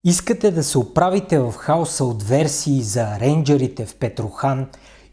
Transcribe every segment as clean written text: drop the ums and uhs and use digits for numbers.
Искате да се оправите в хаоса от версии за рейнджърите в Петрохан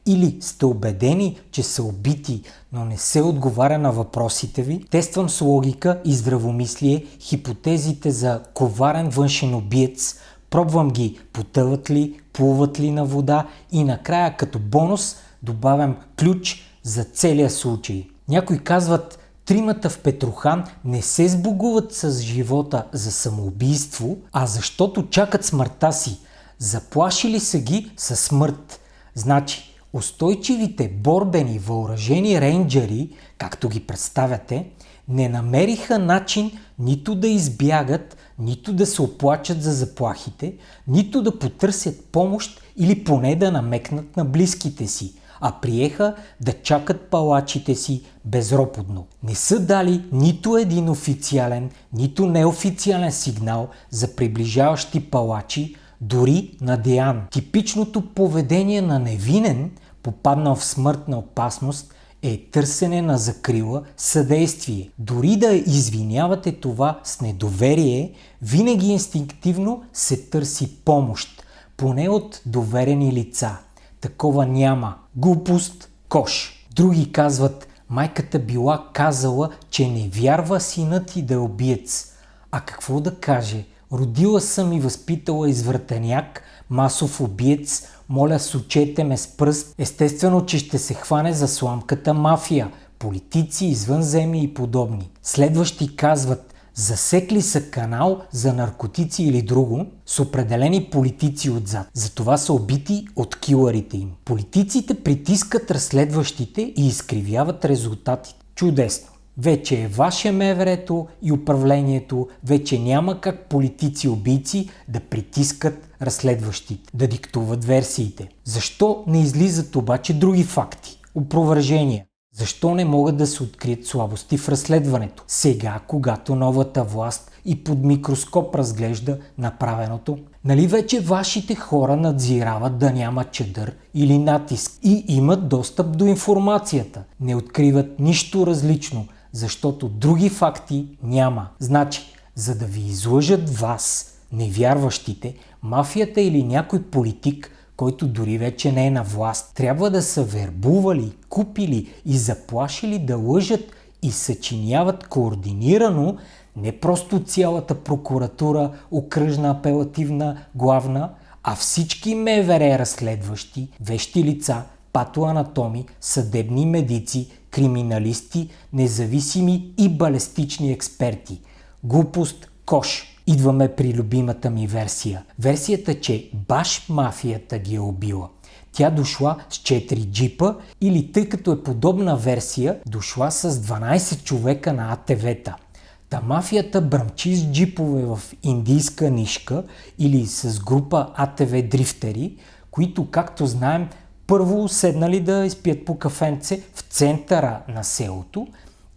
или сте убедени, че са убити, но не се отговаря на въпросите ви? Тествам с логика и здравомислие хипотезите за коварен външен убиец, пробвам ги потъват ли, плуват ли на вода и накрая като бонус добавям ключ за целия случай. Някои казват, тримата в Петрохан не се сбогуват с живота за самоубийство, а защото чакат смъртта си. Заплашили са ги със смърт. Значи, устойчивите борбени въоръжени рейнджъри, както ги представяте, не намериха начин нито да избягат, нито да се оплачат за заплахите, нито да потърсят помощ или поне да намекнат на близките си, а приеха да чакат палачите си безропотно. Не са дали нито един официален, нито неофициален сигнал за приближаващи палачи, дори на Деян. Типичното поведение на невинен, попаднал в смъртна опасност, е търсене на закрила, съдействие. Дори да извинявате това с недоверие, винаги инстинктивно се търси помощ, поне от доверени лица. Такова няма. Глупост, кош. Други казват, майката била казала, че не вярва синът и да е убиец. А какво да каже? Родила съм и възпитала извратеняк, масов убиец, моля сочете ме с пръст. Естествено, че ще се хване за сламката мафия, политици, извънземни и подобни. Следващи казват, засекли са канал за наркотици или друго с определени политици отзад. Затова са убити от килърите им. Политиците притискат разследващите и изкривяват резултатите. Чудесно! Вече е ваше МВР-то и управлението, вече няма как политици-убийци да притискат разследващите, да диктуват версиите. Защо не излизат обаче други факти, опровържения? Защо не могат да се открият слабости в разследването? Сега, когато новата власт и под микроскоп разглежда направеното, нали вече вашите хора надзирават да няма чадър или натиск и имат достъп до информацията? Не откриват нищо различно, защото други факти няма. Значи, за да ви излъжат вас, невярващите, мафията или някой политик, който дори вече не е на власт, трябва да са вербували, купили и заплашили да лъжат и съчиняват координирано не просто цялата прокуратура, окръжна, апелативна, главна, а всички МВР разследващи, вещи лица, патоанатоми, съдебни медици, криминалисти, независими и балистични експерти. Глупост, кош. Идваме при любимата ми версия. Версията, че баш мафията ги е убила. Тя дошла с 4 джипа или, тъй като е подобна версия, дошла с 12 човека на АТВ-та. Та мафията бръмчи с джипове в индийска нишка или с група АТВ дрифтери, които, както знаем, първо седнали да изпият по кафенце в центъра на селото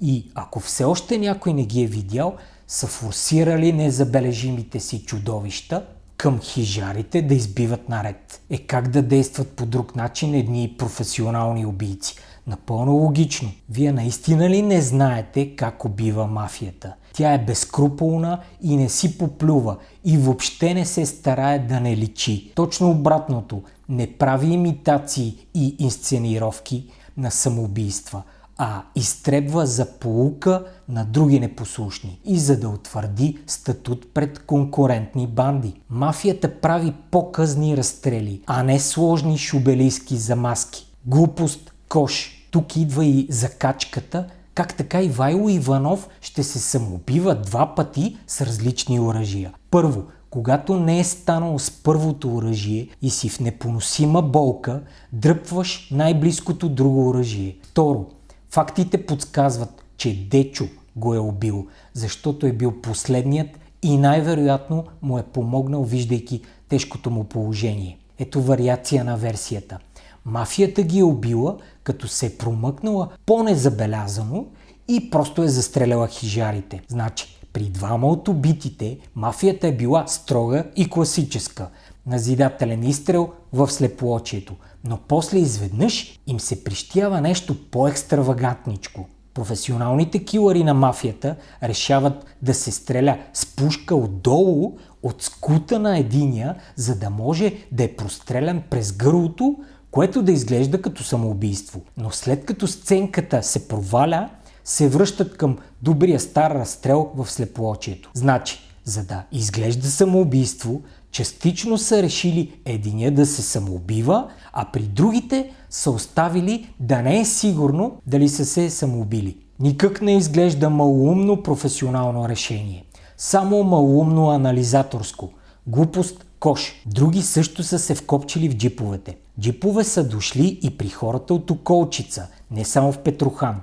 и ако все още някой не ги е видял, са форсирали незабележимите си чудовища към хижарите да избиват наред. Как да действат по друг начин едни професионални убийци? Напълно логично. Вие наистина ли не знаете как убива мафията? Тя е безскрупулна и не си поплюва и въобще не се старае да не личи. Точно обратното, не прави имитации и инсценировки на самоубийства, а изтребва за поука на други непослушни и за да утвърди статут пред конкурентни банди. Мафията прави по-късни разстрели, а не сложни шубелийски замазки. Глупост, кош. Тук идва и закачката, как така Ивайло Иванов ще се самоубива 2 пъти с различни оръжия. Първо, когато не е станало с първото оръжие и си в непоносима болка, дръпваш най-близкото друго оръжие. Второ, фактите подсказват, че Дечо го е убил, защото е бил последният и най-вероятно му е помогнал, виждайки тежкото му положение. Ето вариация на версията. Мафията ги е убила, като се е промъкнала по-незабелязано и просто е застреляла хижарите. Значи, при 2 от убитите мафията е била строга и класическа. Назидателен изстрел в слепоочието. Но после изведнъж им се прищява нещо по-екстравагантничко. Професионалните килъри на мафията решават да се стреля с пушка отдолу от скута на единия, за да може да е прострелян през гърлото, което да изглежда като самоубийство. Но след като сценката се проваля, се връщат към добрия стар разстрел в слепоочието. Значи, за да изглежда самоубийство, частично са решили единия да се самоубива, а при другите са оставили да не е сигурно дали са се самоубили. Никак не изглежда малоумно професионално решение. Само малоумно анализаторско. Глупост кош. Други също са се вкопчили в джиповете. Джипове са дошли и при хората от Околчица, не само в Петрохан.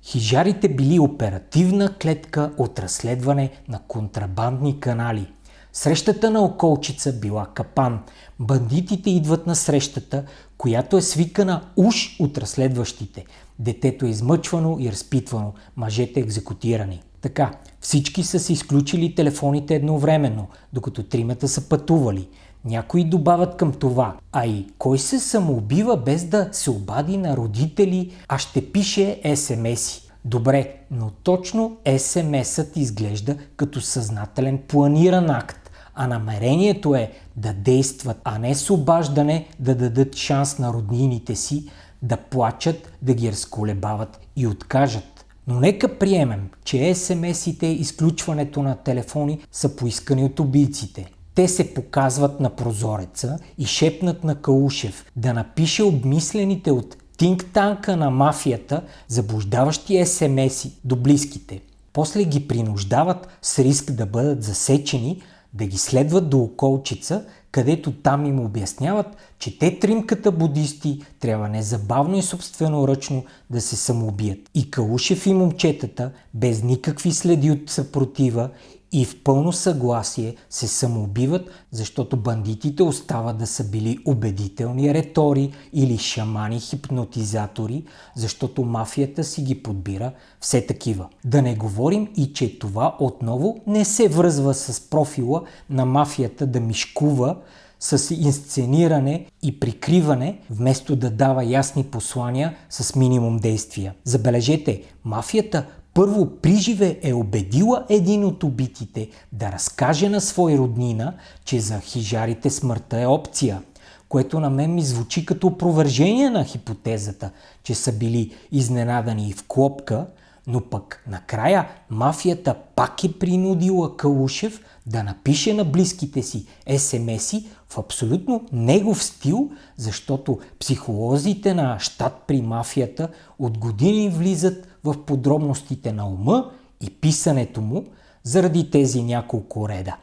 Хижарите били оперативна клетка от разследване на контрабандни канали. Срещата на Околчица била капан. Бандитите идват на срещата, която е свикана уж от разследващите. Детето е измъчвано и разпитвано, мъжете екзекутирани. Така, всички са си изключили телефоните едновременно, докато тримата са пътували. Някои добавят към това: а и кой се самоубива без да се обади на родители, а ще пише SMS-и? Добре, но точно SMS-ът изглежда като съзнателен планиран акт, а намерението е да действат, а не с обаждане да дадат шанс на роднините си да плачат, да ги разколебават и откажат. Но нека приемем, че SMS-ите и изключването на телефони са поискани от убийците. Те се показват на прозореца и шепнат на Калушев да напише обмислените от тинк-танка на мафията заблуждаващи SMS-и до близките. После ги принуждават с риск да бъдат засечени, да ги следват до Околчица, където там им обясняват, че те тримката будисти трябва незабавно и собственоръчно да се самоубият. И Калушев и момчетата, без никакви следи от съпротива и в пълно съгласие, се самоубиват, защото бандитите остават да са били убедителни ретори или шамани-хипнотизатори, защото мафията си ги подбира все такива. Да не говорим и че това отново не се връзва с профила на мафията да мишкува с инсцениране и прикриване, вместо да дава ясни послания с минимум действия. Забележете, мафията първо приживе е убедила един от убитите да разкаже на свой роднина, че за хижарите смъртта е опция, което на мен ми звучи като опровержение на хипотезата, че са били изненадани в клопка, но пък накрая мафията пак е принудила Калушев да напише на близките си SMS-и в абсолютно негов стил, защото психолозите на щат при мафията от години влизат в подробностите на ума и писането му заради тези няколко реда.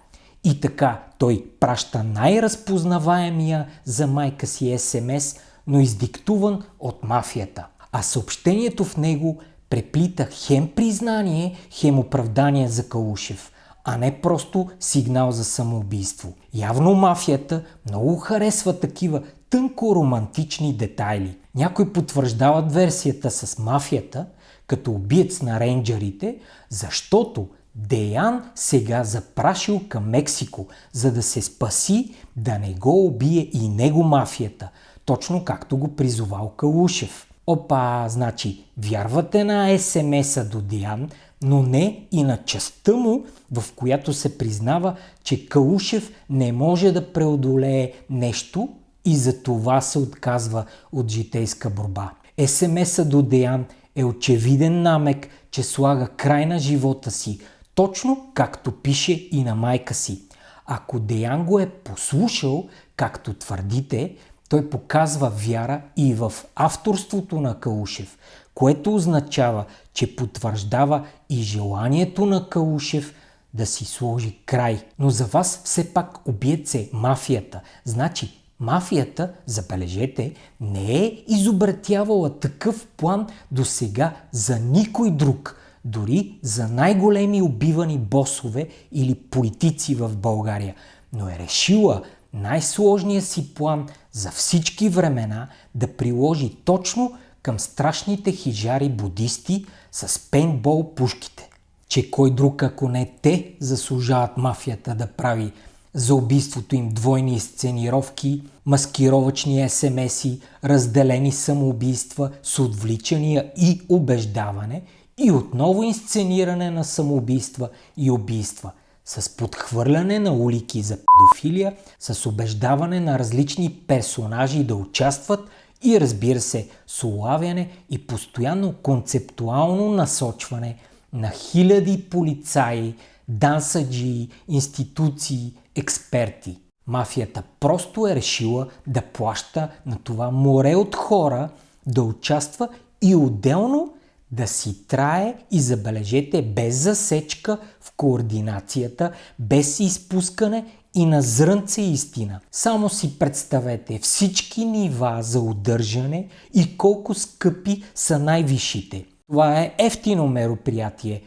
И така той праща най-разпознаваемия за майка си SMS, но издиктуван от мафията. А съобщението в него преплита хем признание, хем оправдание за Калушев, а не просто сигнал за самоубийство. Явно мафията много харесва такива тънко романтични детайли. Някои потвърждават версията с мафията като убиец на рейнджерите, защото Деян сега запрашил към Мексико, за да се спаси да не го убие и него мафията, точно както го призовал Калушев. Опа, значи вярвате на SMS-а до Деян, но не и на частта му, в която се признава, че Калушев не може да преодолее нещо и за това се отказва от житейска борба. SMS-а до Деян е очевиден намек, че слага край на живота си, точно както пише и на майка си. Ако Деян го е послушал, както твърдите, той показва вяра и в авторството на Калушев, което означава, че потвърждава и желанието на Калушев да си сложи край. Но за вас все пак убиец е мафията. Значи мафията, забележете, не е изобретявала такъв план досега за никой друг, дори за най-големи убивани босове или политици в България, но е решила най-сложния си план за всички времена да приложи точно към страшните хижари будисти с пейнтбол пушките. Че кой друг, ако не те, заслужават мафията да прави за убийството им двойни сценировки, маскировъчни SMS-и, разделени самоубийства с отвличания и убеждаване и отново инсцениране на самоубийства и убийства. с подхвърляне на улики за педофилия, с убеждаване на различни персонажи да участват и, разбира се, с улавяне и постоянно концептуално насочване на хиляди полицаи, дансаджии, институции, експерти. Мафията просто е решила да плаща на това море от хора да участва и отделно да си трае и, забележете, без засечка в координацията, без изпускане и на зрънце истина. Само си представете всички нива за удържане и колко скъпи са най-висшите. Това е ефтино мероприятие.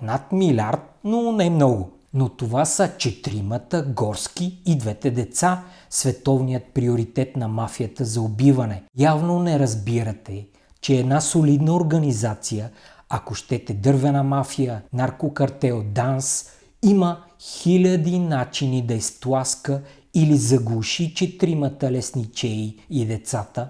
Над милиард, но не много. Но това са 4 горски и 2 деца, световният приоритет на мафията за убиване. Явно не разбирате, че една солидна организация, ако щете дървена мафия, наркокартел, ДАНС, има хиляди начини да изтласка или заглуши 4 лесничеи и децата.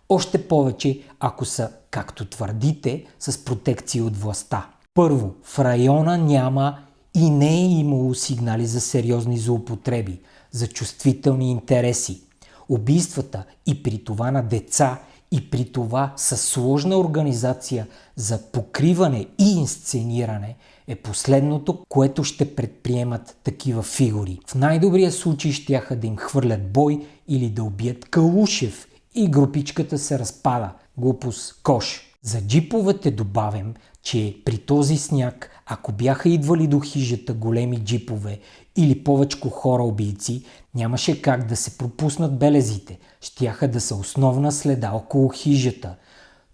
Още повече, ако са, както твърдите, с протекции от властта. Първо, в района няма и не е имало сигнали за сериозни злоупотреби, за чувствителни интереси. Убийствата и при това на деца, и при това със сложна организация за покриване и инсцениране е последното, което ще предприемат такива фигури. В най-добрия случай щяха да им хвърлят бой или да убият Калушев и групичката се разпада. Глупост, кош. За джиповете добавям, че при този сняг, ако бяха идвали до хижата големи джипове или повечко хора убийци, нямаше как да се пропуснат белезите. Щяха да са основна следа около хижата.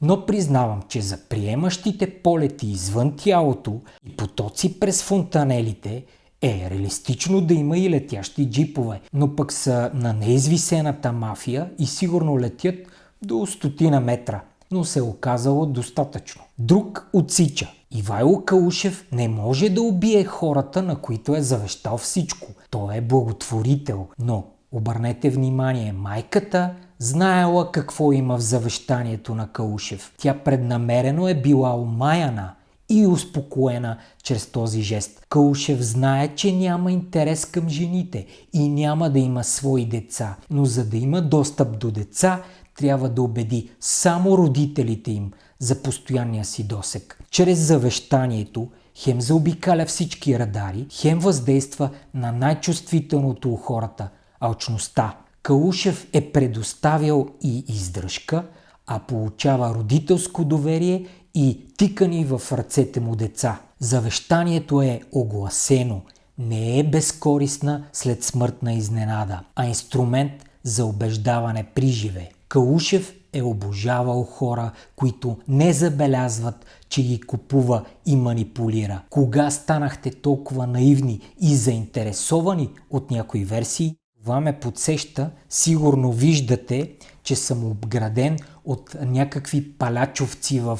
Но признавам, че за приемащите полети извън тялото и потоци през фонтанелите е реалистично да има и летящи джипове, но пък са на неизвисената мафия и сигурно летят до 100 метра. Но се е оказало достатъчно. Друг отсича. Ивайло Калушев не може да убие хората, на които е завещал всичко. Той е благотворител, но обърнете внимание, майката знаела какво има в завещанието на Калушев. Тя преднамерено е била омаяна и успокоена чрез този жест. Калушев знае, че няма интерес към жените и няма да има свои деца, но за да има достъп до деца, трябва да убеди само родителите им за постоянния си досег. Чрез завещанието хем заобикаля всички радари, хем въздейства на най-чувствителното у хората – алчността. Калушев е предоставял и издръжка, а получава родителско доверие и тикани в ръцете му деца. Завещанието е огласено, не е безкорисна след смъртна изненада, а инструмент за убеждаване приживе. Калушев е обожавал хора, които не забелязват, че ги купува и манипулира. Кога станахте толкова наивни и заинтересовани от някои версии? Това ме подсеща, сигурно виждате, че съм обграден от някакви палячовци в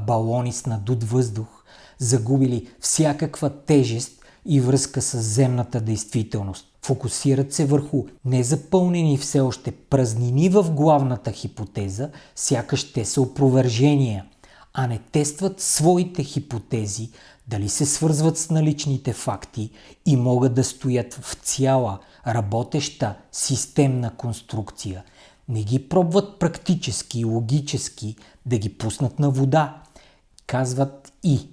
балони с надут въздух, загубили всякаква тежест и връзка с земната действителност. Фокусират се върху незапълнени все още празнини в главната хипотеза, сякаш те са опровержения, а не тестват своите хипотези, дали се свързват с наличните факти и могат да стоят в цяла работеща системна конструкция. Не ги пробват практически и логически да ги пуснат на вода. Казват и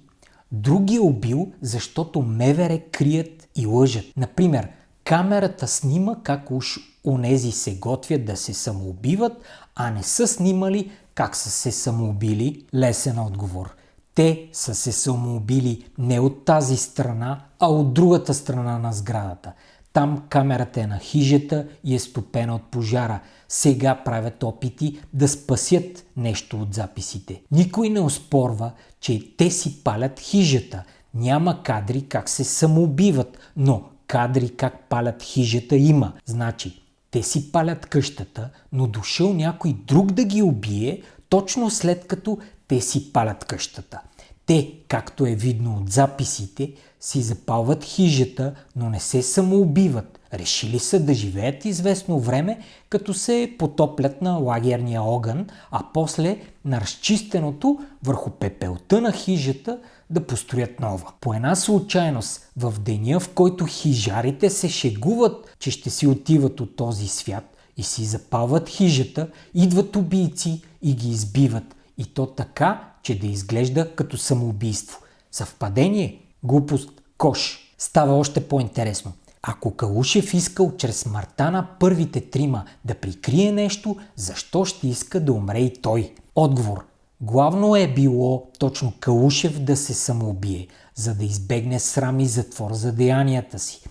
други е убил, защото МВР крият и лъжат. Например, камерата снима как уж онези се готвят да се самоубиват, а не са снимали как са се самоубили. Лесен отговор. Те са се самоубили не от тази страна, а от другата страна на сградата. Там камерата е на хижата и е стопена от пожара. Сега правят опити да спасят нещо от записите. Никой не оспорва, че те си палят хижата. Няма кадри как се самоубиват, но кадри как палят хижата има. Значи, те си палят къщата, но дошъл някой друг да ги убие, точно след като те си палят къщата. Те, както е видно от записите, си запалват хижата, но не се самоубиват. Решили са да живеят известно време, като се потоплят на лагерния огън, а после на разчистеното върху пепелта на хижата да построят нова. По една случайност, в деня, в който хижарите се шегуват, че ще си отиват от този свят и си запалват хижата, идват убийци и ги избиват. И то така, че да изглежда като самоубийство. Съвпадение? Глупост? Кош. Става още по-интересно. Ако Калушев искал чрез смъртта на първите трима да прикрие нещо, защо ще иска да умре и той? Отговор. Главно е било точно Калушев да се самоубие, за да избегне срам и затвор за деянията си,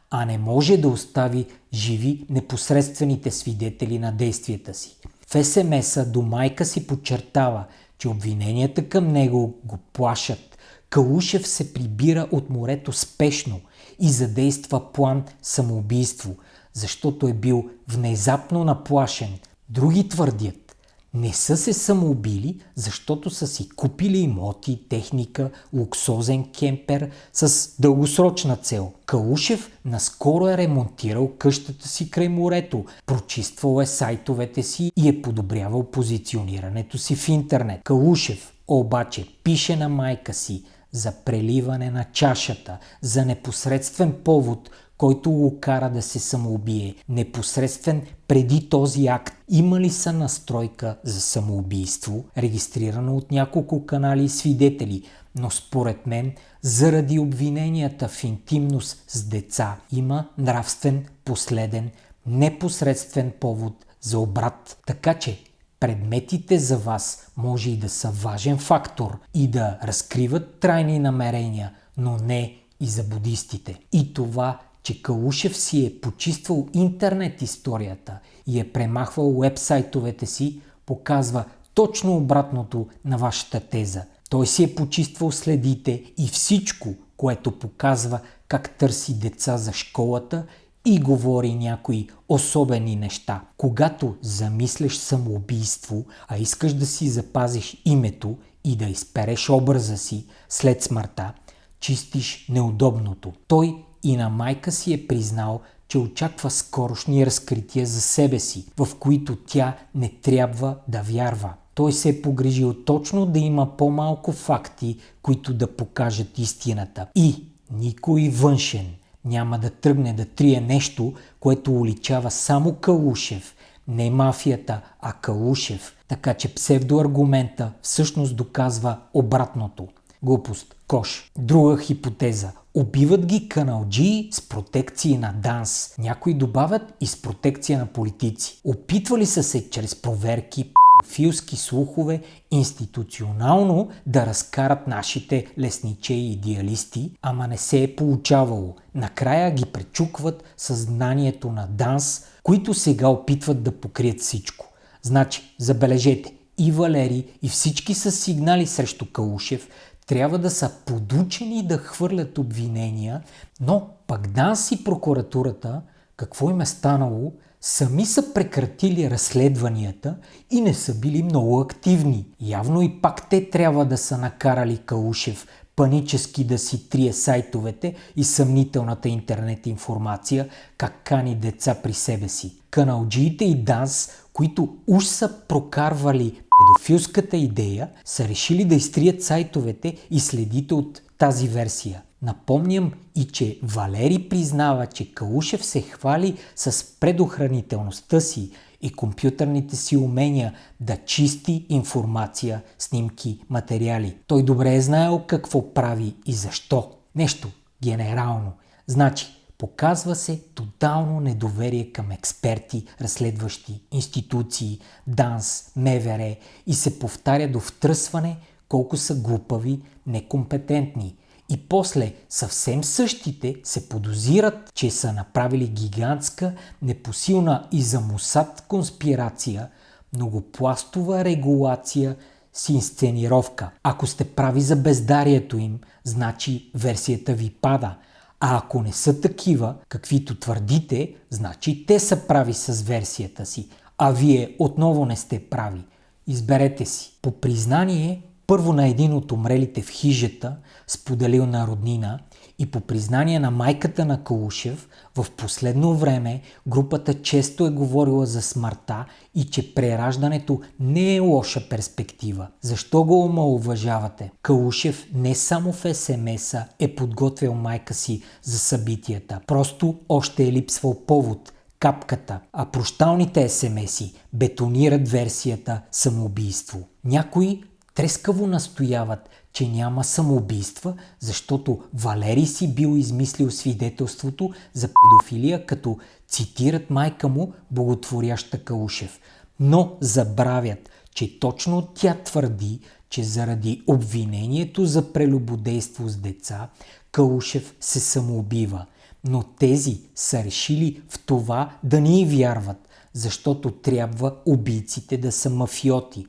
а не може да остави живи непосредствените свидетели на действията си. В СМС-а до майка си подчертава, че обвиненията към него го плашат. Калушев се прибира от морето спешно и задейства план самоубийство, защото е бил внезапно наплашен. Други твърдят, не са се самоубили, защото са си купили имоти, техника, луксозен кемпер с дългосрочна цел. Калушев наскоро е ремонтирал къщата си край морето, прочиствал е сайтовете си и е подобрявал позиционирането си в интернет. Калушев обаче пише на майка си за преливане на чашата, за непосредствен повод, който го кара да се самоубие. Непосредствен преди този акт. Има ли са настройка за самоубийство, регистрирана от няколко канали и свидетели, но според мен, заради обвиненията в интимност с деца, има нравствен, последен, непосредствен повод за обрат. Така че предметите за вас може и да са важен фактор и да разкриват трайни намерения, но не и за будистите. И това, че Калушев си е почиствал интернет историята и е премахвал уебсайтовете си, показва точно обратното на вашата теза. Той си е почиствал следите и всичко, което показва как търси деца за школата и говори някои особени неща. Когато замисляш самоубийство, а искаш да си запазиш името и да изпереш образа си след смъртта, чистиш неудобното. Той и на майка си е признал, че очаква скорошни разкрития за себе си, в които тя не трябва да вярва. Той се е погрижил точно да има по-малко факти, които да покажат истината. И никой външен няма да тръгне да трие нещо, което уличава само Калушев. Не мафията, а Калушев. Така че псевдоаргумента всъщност доказва обратното. Глупост. Кош. Друга хипотеза. Убиват ги каналджии с протекции на ДАНС. Някои добавят и с протекция на политици. Опитвали са се чрез проверки, педофилски слухове, институционално да разкарат нашите лесничеи и идеалисти, ама не се е получавало. Накрая ги пречукват съзнанието на ДАНС, които сега опитват да покрият всичко. Значи, забележете, и Валери, и всички с сигнали срещу Калушев трябва да са подучени да хвърлят обвинения, но пък ДАНС и прокуратурата, какво им е станало, сами са прекратили разследванията и не са били много активни. Явно и пак те трябва да са накарали Калушев панически да си трие сайтовете и съмнителната интернет информация, как кани деца при себе си. Каналджиите и ДАНС, които уж са прокарвали педофилската идея, са решили да изтрият сайтовете и следите от тази версия. Напомням и, че Валери признава, че Калушев се хвали с предохранителността си и компютърните си умения да чисти информация, снимки, материали. Той добре е знаел какво прави и защо. Нещо генерално. Значи, показва се тотално недоверие към експерти, разследващи институции, ДАНС, МВР и се повтаря до втръсване колко са глупави, некомпетентни. И после съвсем същите се подозират, че са направили гигантска, непосилна и за Мосад конспирация, многопластова регулация с инсценировка. Ако сте прави за бездарието им, значи версията ви пада. А ако не са такива, каквито твърдите, значи те са прави с версията си, а вие отново не сте прави. Изберете си. По признание, първо на един от умрелите в хижата, споделил на роднина, И по признание на майката на Калушев, в последно време групата често е говорила за смъртта и че прераждането не е лоша перспектива. Защо го омаловажавате? Калушев не само в СМС-а е подготвил майка си за събитията. Просто още е липсвал повод, капката, а прощалните СМС-и бетонират версията самоубийство. Някои трескаво настояват, че няма самоубийства, защото Валери си бил измислил свидетелството за педофилия, като цитират майка му, боготворяща Калушев. Но забравят, че точно тя твърди, че заради обвинението за прелюбодейство с деца, Калушев се самоубива. Но тези са решили в това да не й вярват, защото трябва убийците да са мафиоти.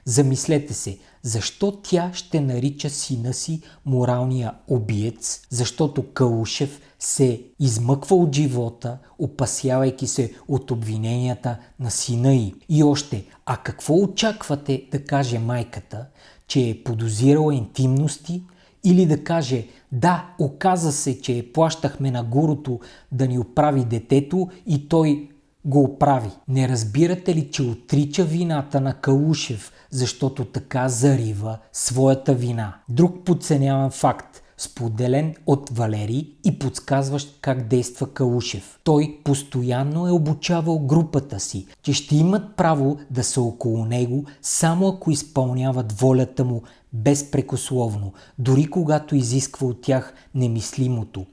Замислете се, защо тя ще нарича сина си моралния убиец, защото Калушев се измъква от живота, опасявайки се от обвиненията на сина й. И още, а какво очаквате да каже майката, че е подозирала интимности? Или да каже, да, оказа се, че плащахме на гурото да ни оправи детето и той го оправи. Не разбирате ли, че отрича вината на Калушев, защото така зарива своята вина? Друг подценяван факт, споделен от Валери и подсказващ как действа Калушев. Той постоянно е обучавал групата си, че ще имат право да са около него, само ако изпълняват волята му безпрекословно, дори когато изисква от тях немислимото.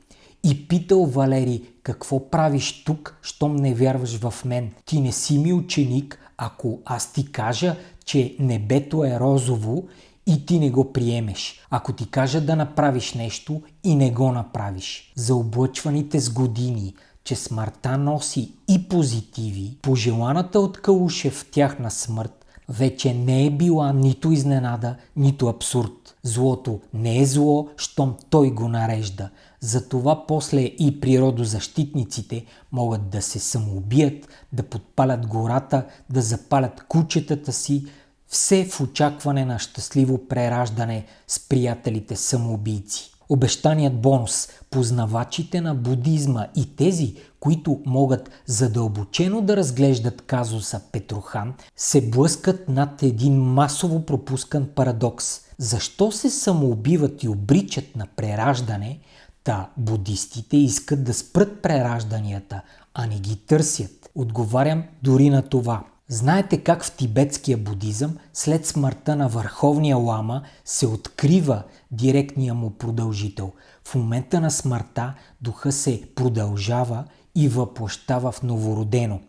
И питал Валери, какво правиш тук, щом не вярваш в мен? Ти не си ми ученик, ако аз ти кажа, че небето е розово и ти не го приемеш. Ако ти кажа да направиш нещо и не го направиш. За облъчваните с години, че смъртта носи и позитиви, пожеланата от Калушев тяхна смърт вече не е била нито изненада, нито абсурд. Злото не е зло, щом той го нарежда. Затова после и природозащитниците могат да се самоубият, да подпалят гората, да запалят кучетата си, все в очакване на щастливо прераждане с приятелите самоубийци. Обещаният бонус – познавачите на будизма и тези, които могат задълбочено да разглеждат казуса Петрохан, се блъскат над един масово пропускан парадокс. Защо се самоубиват и обричат на прераждане, та будистите искат да спрат преражданията, а не ги търсят? Отговарям дори на това. Знаете как в тибетския будизъм след смъртта на върховния лама се открива директния му продължител. В момента на смъртта духа се продължава и въплъщава в новородено.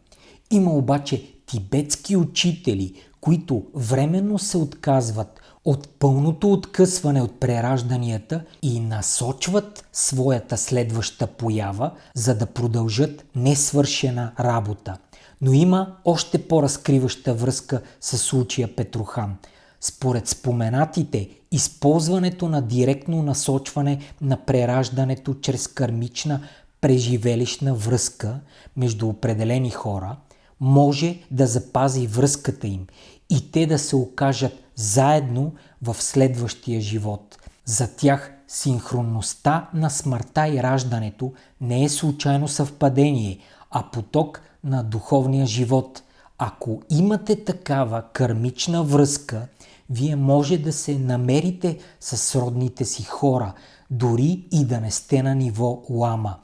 Има обаче тибетски учители, които временно се отказват от пълното откъсване от преражданията и насочват своята следваща поява, за да продължат несвършена работа. Но има още по-разкриваща връзка с случая Петрохан. Според споменатите, използването на директно насочване на прераждането чрез кармична преживелищна връзка между определени хора може да запази връзката им и те да се окажат заедно в следващия живот. За тях синхронността на смъртта и раждането не е случайно съвпадение, а поток на духовния живот. Ако имате такава кармична връзка, вие може да се намерите с родните си хора, дори и да не сте на ниво лама.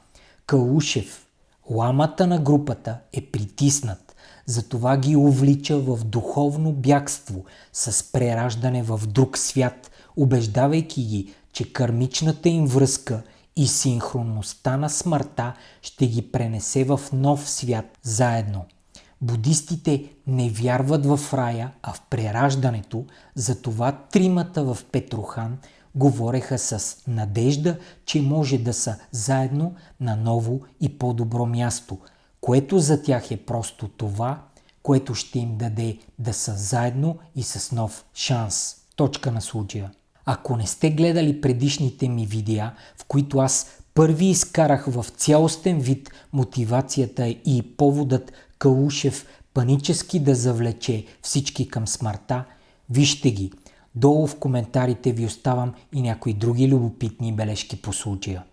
Калушев, ламата на групата, е притиснат, затова ги увлича в духовно бягство с прераждане в друг свят, убеждавайки ги, че кармичната им връзка и синхронността на смъртта ще ги пренесе в нов свят заедно. Будистите не вярват в рая, а в прераждането, затова тримата в Петрохан говореха с надежда, че може да са заедно на ново и по-добро място, което за тях е просто това, което ще им даде да са заедно и с нов шанс. Точка на случая. Ако не сте гледали предишните ми видеа, в които аз първи изкарах в цялостен вид мотивацията и поводът Калушев панически да завлече всички към смъртта, вижте ги. Долу в коментарите ви оставам и някои други любопитни бележки по случая.